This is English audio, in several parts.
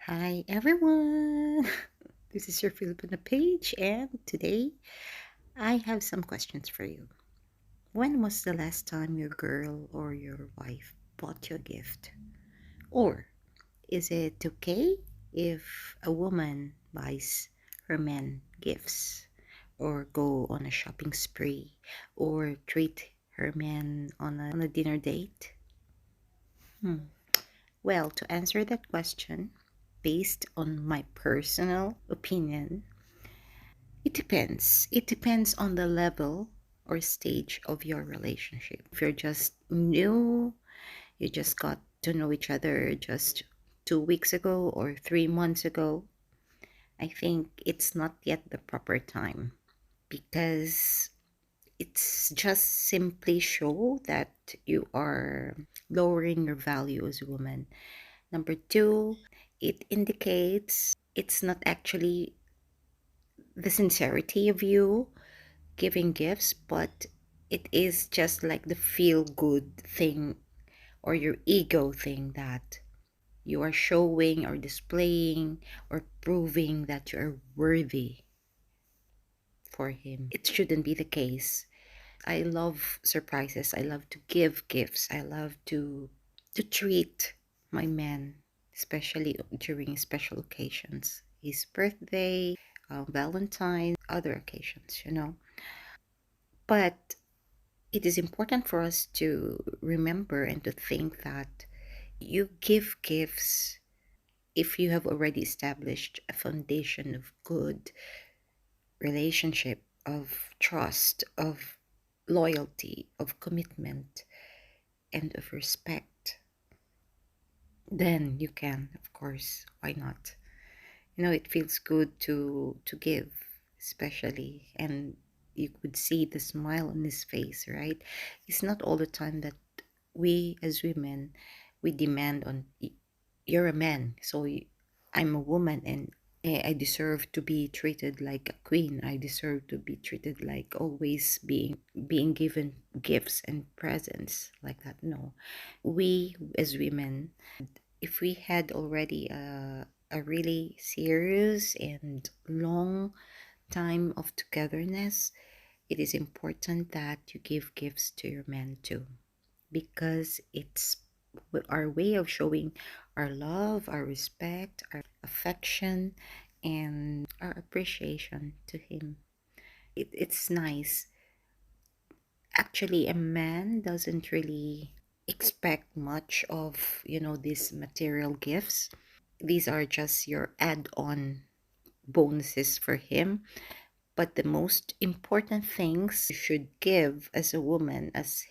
Hi everyone! This is your Filipino page, and today I have some questions for you. When was the last time your girl or your wife bought you a gift? Or is it okay if a woman buys her man gifts, or go on a shopping spree, or treat her man on a dinner date? Hmm. Well, to answer that question, based on my personal opinion, it depends. It depends on the level or stage of your relationship. If you're just new, you just got to know each other just 2 weeks ago or 3 months ago, I think it's not yet the proper time, because it's just simply show that you are lowering your value as a woman. Number two, it indicates it's not actually the sincerity of you giving gifts, but it is just like the feel good thing or your ego thing that you are showing or displaying or proving that you are worthy for him. It shouldn't be the case. I love surprises. I love to give gifts. I love to treat my man, especially during special occasions. His birthday, Valentine's, other occasions. But it is important for us to remember and to think that you give gifts if you have already established a foundation of good relationship, of trust, of loyalty, of commitment, and of respect. Then you can, of course, why not? It feels good to give, especially, and you could see the smile on his face, right? It's not all the time that we as women, we demand on you're a man, so I'm a woman, and I deserve to be treated like a queen. I deserve to be treated like always being given gifts and presents like that. No, we as women, if we had already a really serious and long time of togetherness, it is important that you give gifts to your man too, because it's our way of showing our love, our respect, our affection, and our appreciation to him. It's nice. Actually, a man doesn't really expect much of these material gifts. These are just your add-on bonuses for him. But the most important things you should give as a woman, as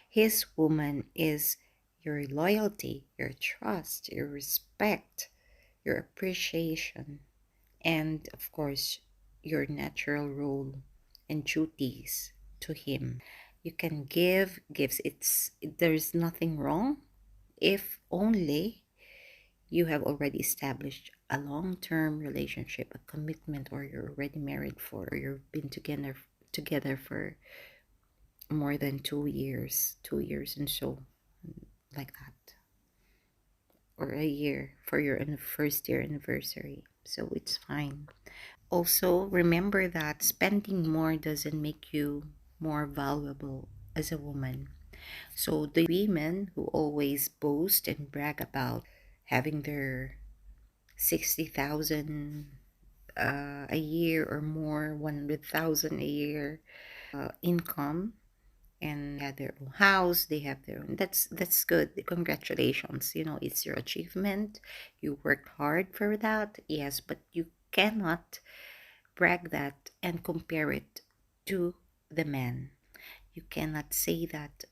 his woman, is your loyalty, your trust, your respect, your appreciation, and of course, your natural role and duties to him. You can give gifts. There's nothing wrong if only you have already established a long-term relationship, a commitment, or you're already married for, or you've been together for more than 2 years and so, like that, or a year for your first year anniversary, so it's fine. Also, remember that spending more doesn't make you more valuable as a woman. So the women who always boast and brag about having their 60,000 a year or more, 100,000 a year income, and they have their own house, they have their own, that's good. Congratulations, it's your achievement. You worked hard for that, yes, but you cannot brag that and compare it to the man. You cannot say that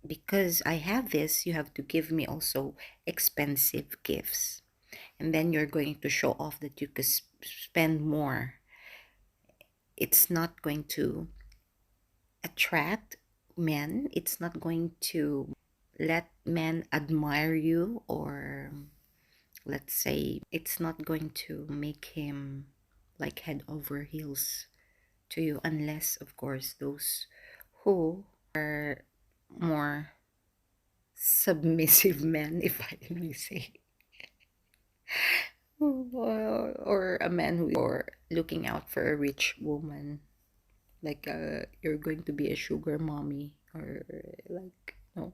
because I have this, you have to give me also expensive gifts, and then you're going to show off that you could spend more. It's not going to attract men. It's not going to let men admire you, or let's say it's not going to make him like head over heels to you, unless of course those who are more submissive men, if I may say. or a man who or looking out for a rich woman, like you're going to be a sugar mommy, or like no,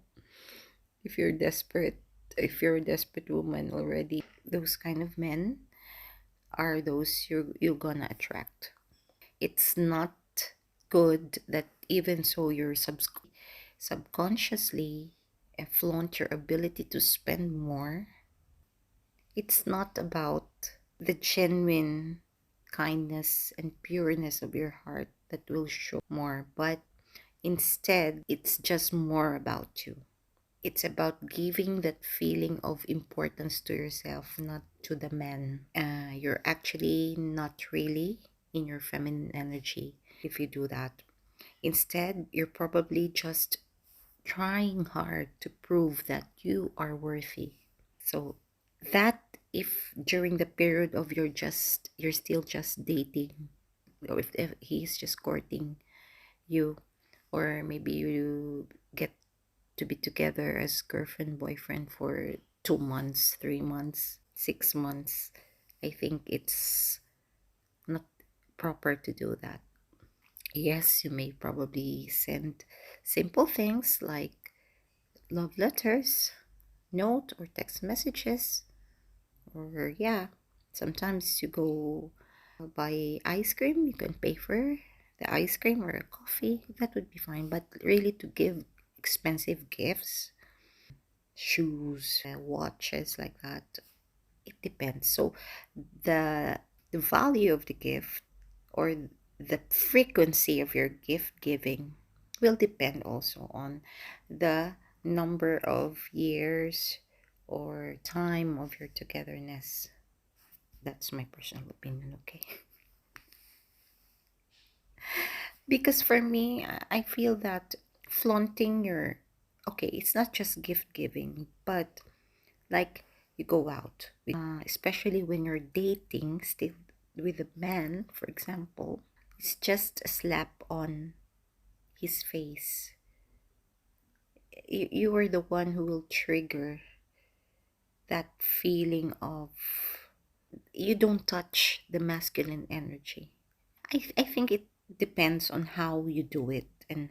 if you're desperate, if you're a desperate woman already, those kind of men are those you're gonna attract. It's not good that even so you're subconsciously flaunt your ability to spend more. It's not about the genuine kindness and pureness of your heart that will show more, but instead it's just more about you. It's about giving that feeling of importance to yourself, not to the man. You're actually not really in your feminine energy if you do that. Instead, you're probably just trying hard to prove that you are worthy. So that if during the period of you're still just dating, or if he's just courting you, or maybe you get to be together as girlfriend boyfriend for 2 months, 3 months, 6 months, I think it's not proper to do that. Yes, you may probably send simple things like love letters, note or text messages, or yeah, sometimes you go buy ice cream, you can pay for the ice cream or a coffee, that would be fine. But really, to give expensive gifts, shoes, watches like that, it depends. So the the value of the gift or the frequency of your gift giving will depend also on the number of years or time of your togetherness. That's my personal opinion, okay? Because for me, I feel that flaunting your, okay, it's not just gift giving, but like you go out, especially when you're dating still with a man, for example, it's just a slap on his face. You are the one who will trigger that feeling of you don't touch the masculine energy. I think it depends on how you do it and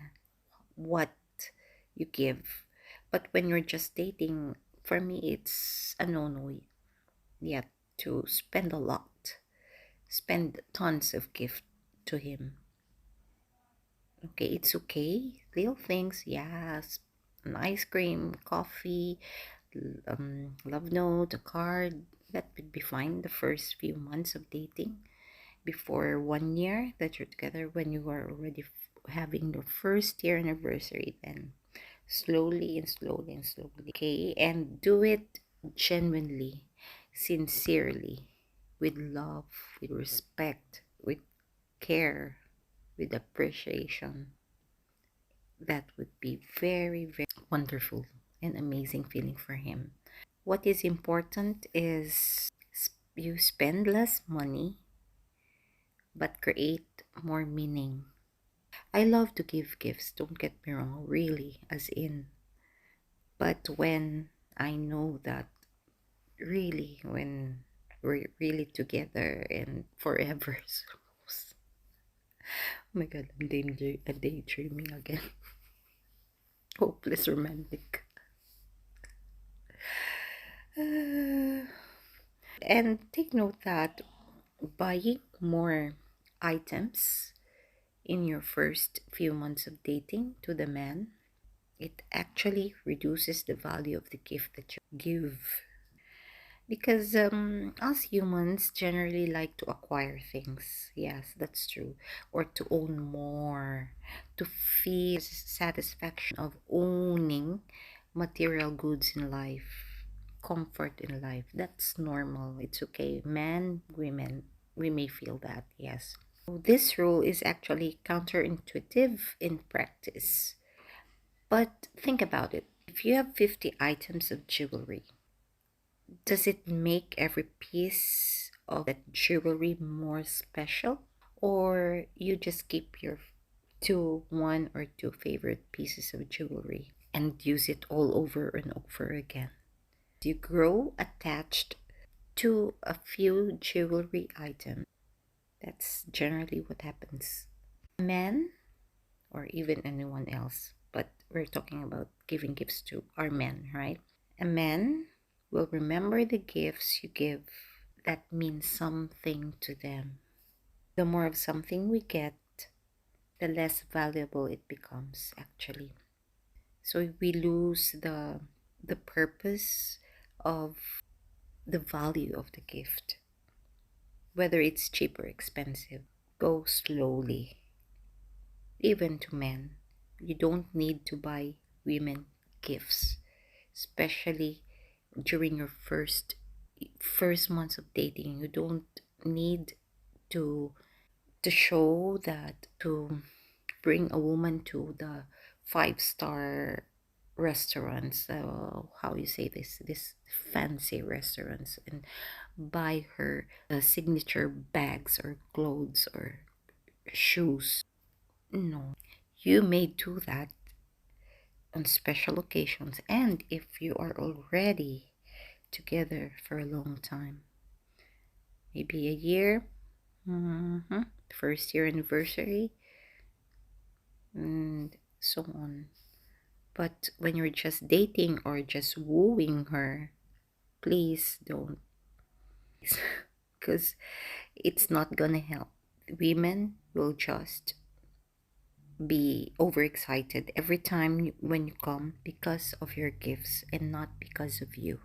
what you give. But when you're just dating, for me, it's a no no yet to spend a lot, spend tons of gift to him. Okay, it's okay. Little things, yes. An ice cream, coffee, love note, a card. That would be fine the first few months of dating. Before 1 year that you're together, when you are already having your first year anniversary, then slowly and slowly and slowly. Okay, and do it genuinely, sincerely, with love, with respect, with care, with appreciation. That would be very, very wonderful and amazing feeling for him. What is important is you spend less money but create more meaning. I love to give gifts, don't get me wrong, really, as in, but when I know that really, when we're really together and forever, oh my god, I'm daydreaming again. Hopeless romantic. And take note that buying more items in your first few months of dating to the man, it actually reduces the value of the gift that you give. Because us humans generally like to acquire things. Yes, that's true. Or to own more, to feel satisfaction of owning material goods in life, comfort in life. That's normal. It's okay. Men, women, we may feel that, yes. This rule is actually counterintuitive in practice. But think about it. If you have 50 items of jewelry, does it make every piece of that jewelry more special? Or you just keep your one or two favorite pieces of jewelry and use it all over and over again? You grow attached to a few jewelry items. That's generally what happens. Men, or even anyone else, but we're talking about giving gifts to our men, right? A man will remember the gifts you give that mean something to them. The more of something we get, the less valuable it becomes, actually. So we lose the purpose of the value of the gift. Whether it's cheap or expensive, go slowly. Even to men, you don't need to buy women gifts, especially during your first months of dating. You don't need to show that, to bring a woman to the five-star restaurants, how you say this fancy restaurants, and buy her signature bags or clothes or shoes. No, you may do that on special occasions and if you are already together for a long time, maybe a year, first year anniversary, and so on. But when you're just dating or just wooing her, please don't, because it's not gonna help. Women will just be overexcited every time when you come because of your gifts and not because of you.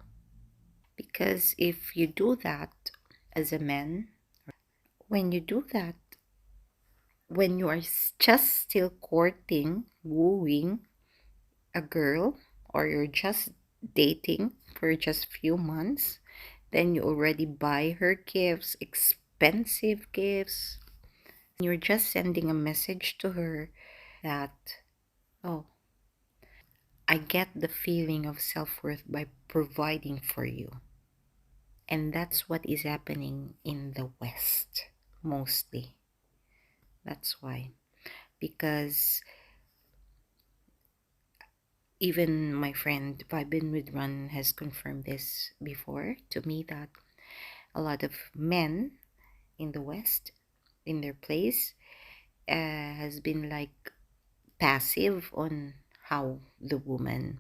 Because if you do that as a man, when you do that, when you are just still courting, wooing a girl, or you're just dating for just few months, then you already buy her gifts, expensive gifts. You're just sending a message to her that, oh, I get the feeling of self-worth by providing for you. And that's what is happening in the West mostly. That's why. Because even my friend Vibin with Run has confirmed this before to me, that a lot of men in the West, in their place, has been like passive on how the woman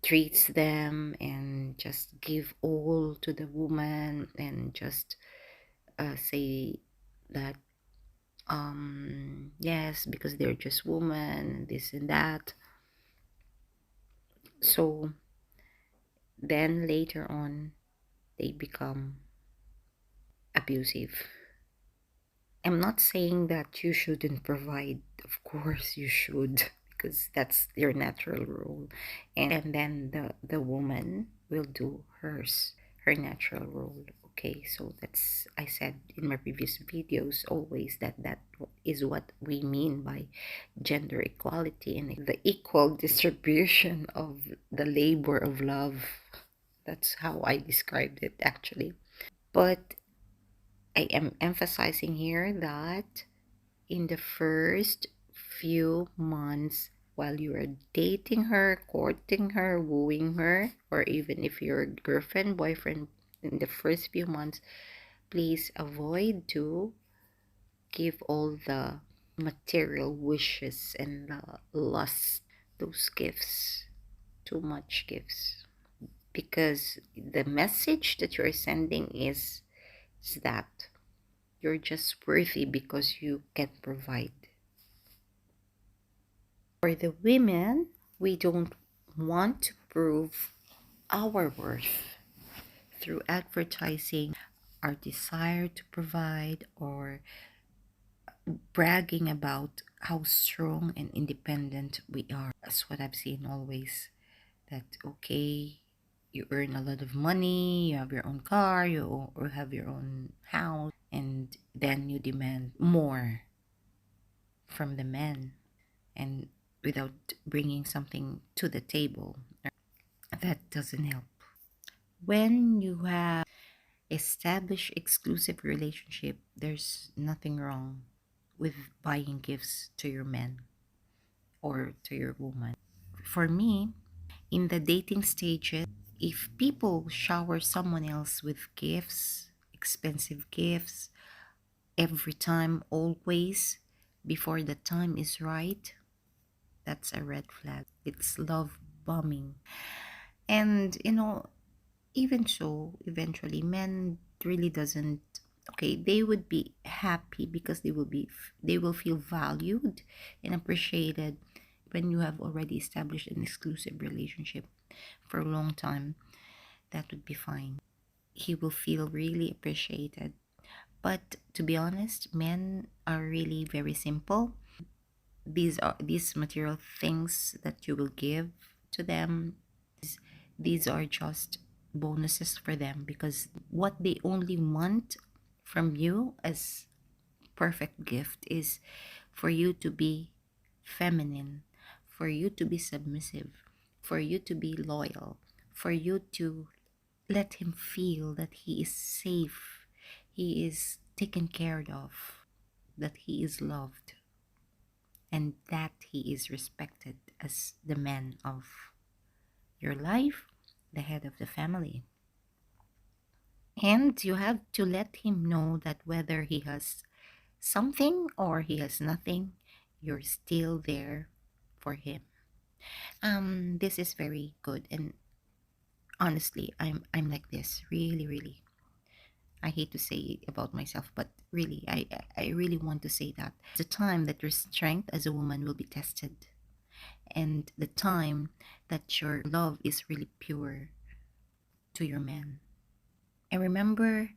treats them and just give all to the woman and just say that yes, because they're just women, this and that. So then later on they become abusive. I'm not saying that you shouldn't provide. Of course you should, because that's your natural role. And then the woman will do her natural role. Okay, so that's, I said in my previous videos always, that is what we mean by gender equality and the equal distribution of the labor of love. That's how I described it, actually. But I am emphasizing here that in the first few months, while you are dating her, courting her, wooing her, or even if you're girlfriend, boyfriend, in the first few months, please avoid to give all the material wishes and the lust, those gifts, too much gifts. Because the message that you're sending is that you're just worthy because you can provide. For the women, we don't want to prove our worth through advertising our desire to provide or bragging about how strong and independent we are. That's what I've seen always. That, okay, you earn a lot of money, you have your own car, or have your own house, and then you demand more from the men, and without bringing something to the table. That doesn't help. When you have established exclusive relationship, there's nothing wrong with buying gifts to your man or to your woman. For me, in the dating stages, If people shower someone else with gifts, expensive gifts, every time, always, before the time is right, that's a red flag. It's love bombing. And even so, eventually men really doesn't, okay, they would be happy because they will feel valued and appreciated when you have already established an exclusive relationship for a long time. That would be fine. He will feel really appreciated. But to be honest, men are really very simple. These material things that you will give to them, these are just bonuses for them, because what they only want from you as perfect gift is for you to be feminine, for you to be submissive, for you to be loyal, for you to let him feel that he is safe, he is taken care of, that he is loved, and that he is respected as the man of your life, the head of the family. And you have to let him know that whether he has something or he has nothing, you're still there for him. This is very good, and honestly, I'm like this, really, really. I hate to say it about myself, but really, I really want to say that the time that your strength as a woman will be tested, and the time that your love is really pure to your man. I remember,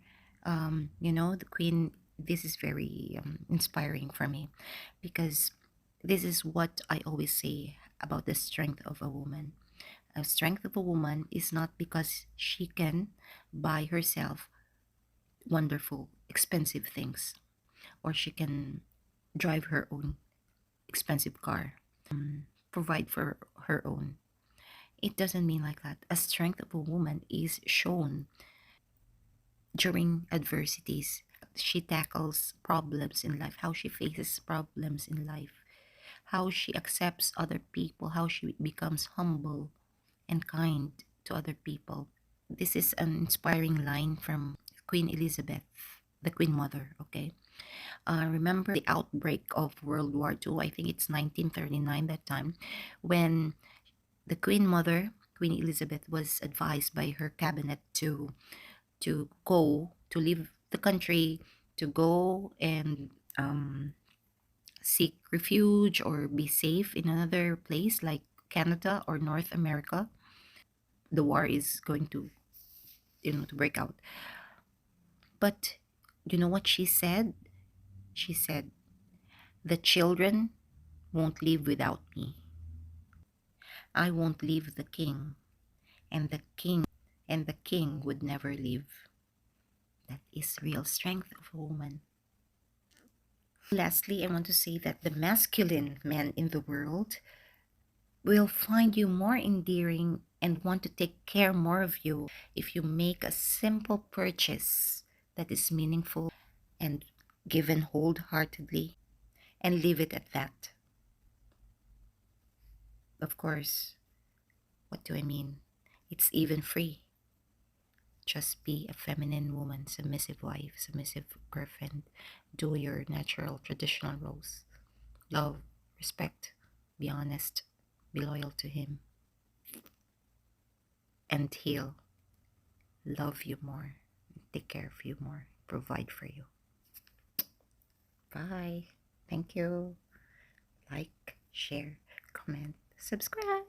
the queen. This is very inspiring for me, because this is what I always say about the strength of a woman. A strength of a woman is not because she can buy herself wonderful, expensive things, or she can drive her own expensive car, provide for her own. It doesn't mean like that. A strength of a woman is shown during adversities. She tackles problems in life, how she faces problems in life, how she accepts other people, how she becomes humble and kind to other people. This is an inspiring line from Queen Elizabeth, the Queen Mother, okay? Remember the outbreak of World War II, I think it's 1939 that time, when the Queen Mother, Queen Elizabeth, was advised by her cabinet to go, to leave the country, to go and seek refuge or be safe in another place like Canada or North America. The war is going to break out. But you know what she said? She said, "The children won't live without me. I won't leave the king, and the king would never leave." That is real strength of a woman. Lastly, I want to say that the masculine men in the world will find you more endearing and want to take care more of you if you make a simple purchase that is meaningful and given wholeheartedly, and leave it at that. Of course, what do I mean? It's even free. Just be a feminine woman, submissive wife, submissive girlfriend. Do your natural, traditional roles. Love, respect, be honest, be loyal to him, and he'll love you more, take care of you more, provide for you. Bye. Thank you. Like, share, comment, subscribe.